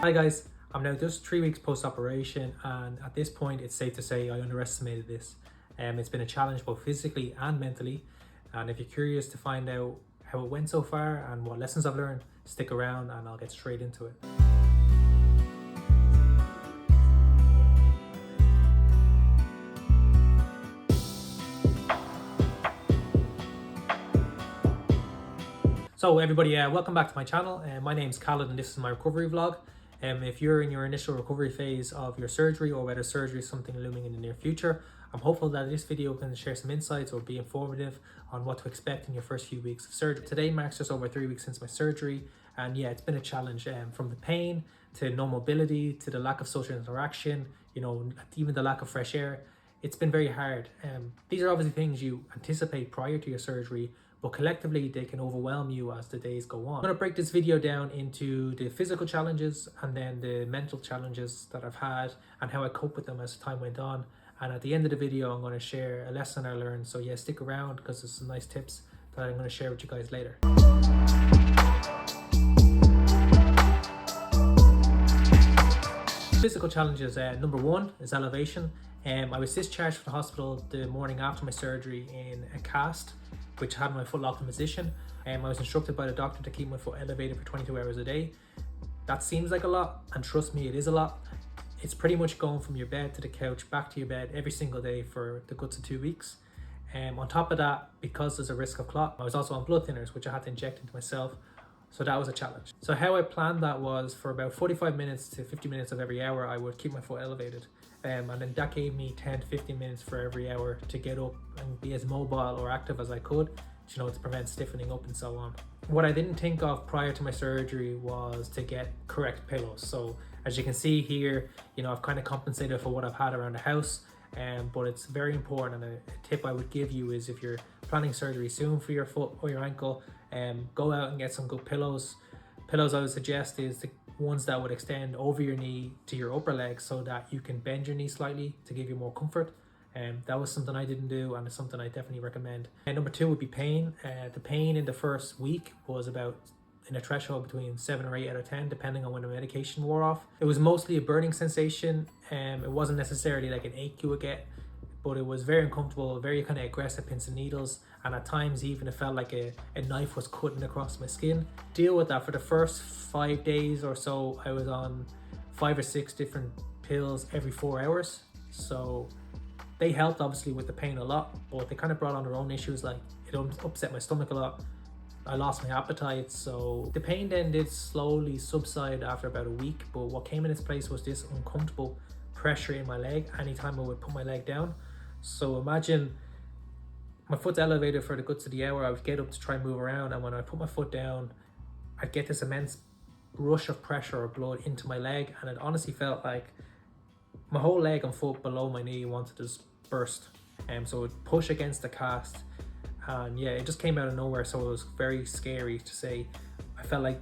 Hi guys, I'm now just 3 weeks post-operation, and at this point it's safe to say I underestimated this. It's been a challenge both physically and mentally, and if you're curious to find out how it went so far and what lessons I've learned, stick around and I'll get straight into it. So everybody, welcome back to my channel. My name's Khaled and this is my recovery vlog. If you're in your initial recovery phase of your surgery, or whether surgery is something looming in the near future, I'm hopeful that this video can share some insights or be informative on what to expect in your first few weeks of surgery. Today marks just over 3 weeks since my surgery, and yeah, it's been a challenge, from the pain to no mobility to the lack of social interaction, even the lack of fresh air. It's been very hard. These are obviously things you anticipate prior to your surgery, but collectively they can overwhelm you as the days go on. I'm going to break this video down into the physical challenges and then the mental challenges that I've had and how I cope with them as time went on. And at the end of the video, I'm going to share a lesson I learned. So yeah, stick around because there's some nice tips that I'm going to share with you guys later. Physical challenges, number one is elevation. I was discharged from the hospital the morning after my surgery in a cast, which had my foot locked in position. I was instructed by the doctor to keep my foot elevated for 22 hours a day. That seems like a lot, and trust me, it is a lot. It's pretty much going from your bed to the couch, back to your bed every single day for the guts of 2 weeks. On top of that, because there's a risk of clot, I was also on blood thinners, which I had to inject into myself. So that was a challenge. So how I planned that was for about 45 minutes to 50 minutes of every hour, I would keep my foot elevated. And then that gave me 10 to 15 minutes for every hour to get up and be as mobile or active as I could, to prevent stiffening up and so on. What I didn't think of prior to my surgery was to get correct pillows. So as you can see here, I've kind of compensated for what I've had around the house, but it's very important, and a tip I would give you is if you're planning surgery soon for your foot or your ankle, go out and get some good pillows. Pillows I would suggest is the ones that would extend over your knee to your upper leg so that you can bend your knee slightly to give you more comfort. That was something I didn't do, and it's something I definitely recommend. And number two would be pain. The pain in the first week was about in a threshold between 7 or 8 out of 10, depending on when the medication wore off. It was mostly a burning sensation. It wasn't necessarily like an ache you would get, but it was very uncomfortable, very kind of aggressive pins and needles, and at times even it felt like a knife was cutting across my skin. Deal with that for the first 5 days or so. I was on 5 or 6 different pills every 4 hours. So they helped obviously with the pain a lot, but they kind of brought on their own issues, like it upset my stomach a lot. I lost my appetite, so the pain then did slowly subside after about a week, but what came in its place was this uncomfortable pressure in my leg anytime I would put my leg down. So imagine my foot's elevated for the guts of the hour, I would get up to try and move around, and when I put my foot down, I'd get this immense rush of pressure or blood into my leg, and it honestly felt like my whole leg and foot below my knee wanted to just burst. So it would push against the cast, and yeah, it just came out of nowhere. So it was very scary to say. I felt like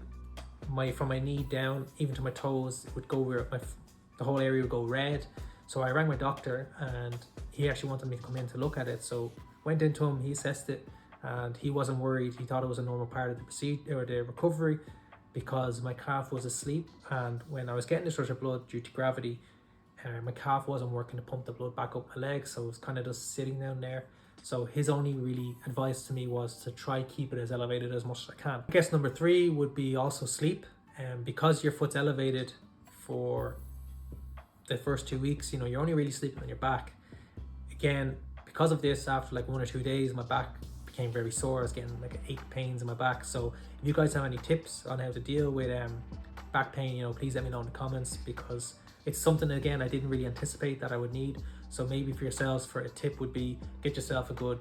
from my knee down even to my toes, it would go where the whole area would go red. So I rang my doctor, and he actually wanted me to come in to look at it. So went into him, he assessed it, and he wasn't worried. He thought it was a normal part of the procedure or the recovery, because my calf was asleep, and when I was getting this rush of blood due to gravity, my calf wasn't working to pump the blood back up my leg, so it was kind of just sitting down there. So his only really advice to me was to try keep it as elevated as much as I can. I guess number three would be also sleep. Because your foot's elevated for the first 2 weeks, you're only really sleeping on your back. Again, because of this, after like 1 or 2 days, my back became very sore. I was getting like ache pains in my back. So if you guys have any tips on how to deal with back pain, please let me know in the comments, because it's something, again, I didn't really anticipate that I would need. So maybe for yourselves, for a tip would be get yourself a good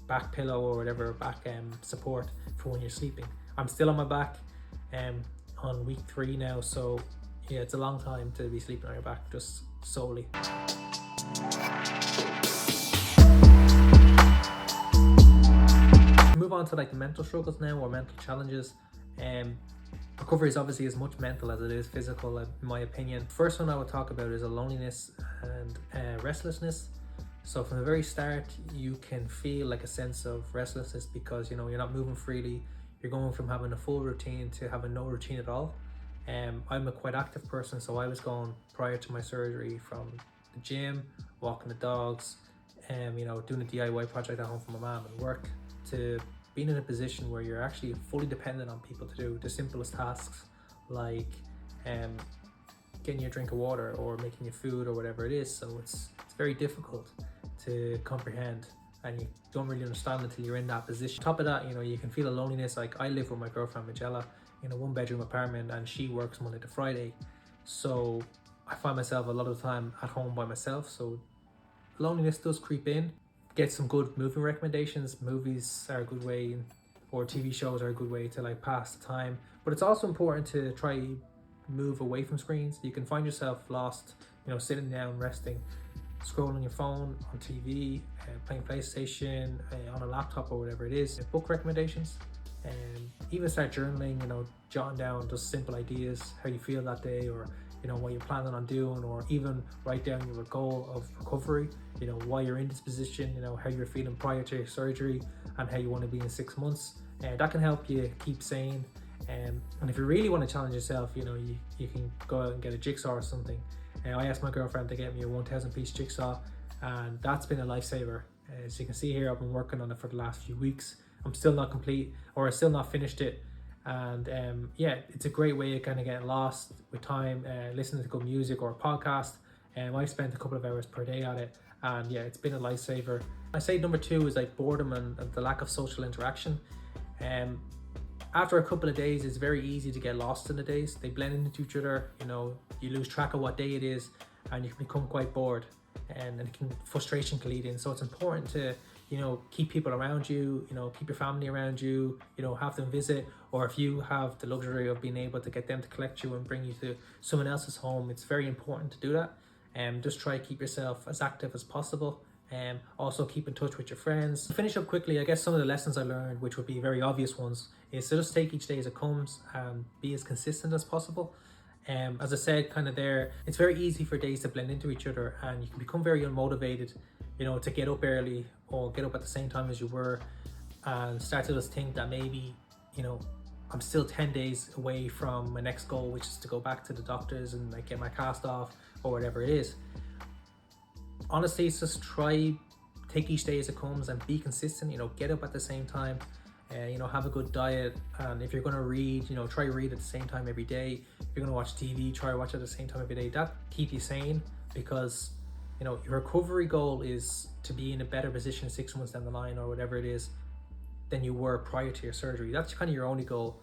back pillow or whatever, back support for when you're sleeping. I'm still on my back on week 3 now, so yeah, it's a long time to be sleeping on your back just solely. Move on to the mental struggles now, or mental challenges. Recovery is obviously as much mental as it is physical, in my opinion. First one I would talk about is a loneliness and restlessness. So from the very start, you can feel like a sense of restlessness because you're not moving freely. You're going from having a full routine to having no routine at all. I'm a quite active person, so I was going prior to my surgery from the gym, walking the dogs, doing a DIY project at home for my mom and work, to being in a position where you're actually fully dependent on people to do the simplest tasks, like getting you a drink of water or making you food or whatever it is. So it's very difficult to comprehend, and you don't really understand until you're in that position. On top of that, you can feel a loneliness. Like, I live with my girlfriend Magella in a 1-bedroom apartment, and she works Monday to Friday, so I find myself a lot of the time at home by myself. So loneliness does creep in. Get some good movie recommendations. Movies are a good way, or TV shows are a good way to like pass the time. But it's also important to try move away from screens. You can find yourself lost, sitting down, resting, scrolling your phone, on TV, playing PlayStation, on a laptop or whatever it is. Book recommendations, and even start journaling, jotting down just simple ideas, how you feel that day, or what you're planning on doing, or even write down your goal of recovery, why you're in this position, how you're feeling prior to your surgery, and how you want to be in 6 months. That can help you keep sane. And if you really want to challenge yourself, you can go out and get a jigsaw or something. I asked my girlfriend to get me a 1,000-piece jigsaw, and that's been a lifesaver. As you can see here, I've been working on it for the last few weeks. I'm still not complete, or I still not finished it. And yeah, it's a great way of kind of getting lost with time, listening to good music or a podcast. I spent a couple of hours per day at it, and yeah, it's been a lifesaver. I say number 2 is like boredom and the lack of social interaction. After a couple of days, it's very easy to get lost in the days. They blend into each other. You lose track of what day it is, and you can become quite bored, and frustration can lead in. So it's important to keep people around you, keep your family around you, have them visit, or if you have the luxury of being able to get them to collect you and bring you to someone else's home, it's very important to do that. Just try to keep yourself as active as possible. Also keep in touch with your friends. To finish up quickly, I guess some of the lessons I learned, which would be very obvious ones, is to just take each day as it comes and be as consistent as possible. As I said kind of there, it's very easy for days to blend into each other, and you can become very unmotivated, to get up early or get up at the same time as you were, and start to just think that maybe, I'm still 10 days away from my next goal, which is to go back to the doctors and like get my cast off or whatever it is. Honestly, it's just take each day as it comes and be consistent. Get up at the same time, have a good diet, and if you're going to read, try to read at the same time every day. If you're going to watch TV, try to watch at the same time every day. That keep you sane, because your recovery goal is to be in a better position 6 months down the line or whatever it is than you were prior to your surgery. That's kind of your only goal.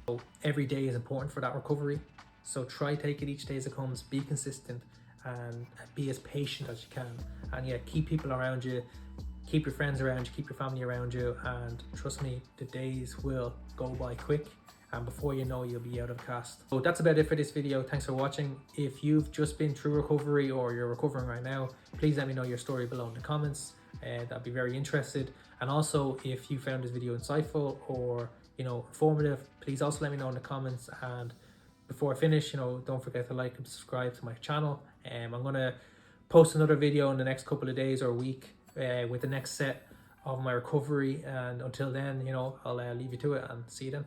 So every day is important for that recovery. So try take it each day as it comes, be consistent, and be as patient as you can. And yeah, keep people around you, keep your friends around you, keep your family around you, and trust me, the days will go by quick, and before you know, you'll be out of cast. So that's about it for this video. Thanks for watching. If you've just been through recovery or you're recovering right now, please let me know your story below in the comments, and I'd be very interested. And also, if you found this video insightful or informative, please also let me know in the comments. And before I finish, don't forget to like and subscribe to my channel. I'm gonna post another video in the next couple of days or week with the next set of my recovery, and until then, I'll leave you to it, and see you then.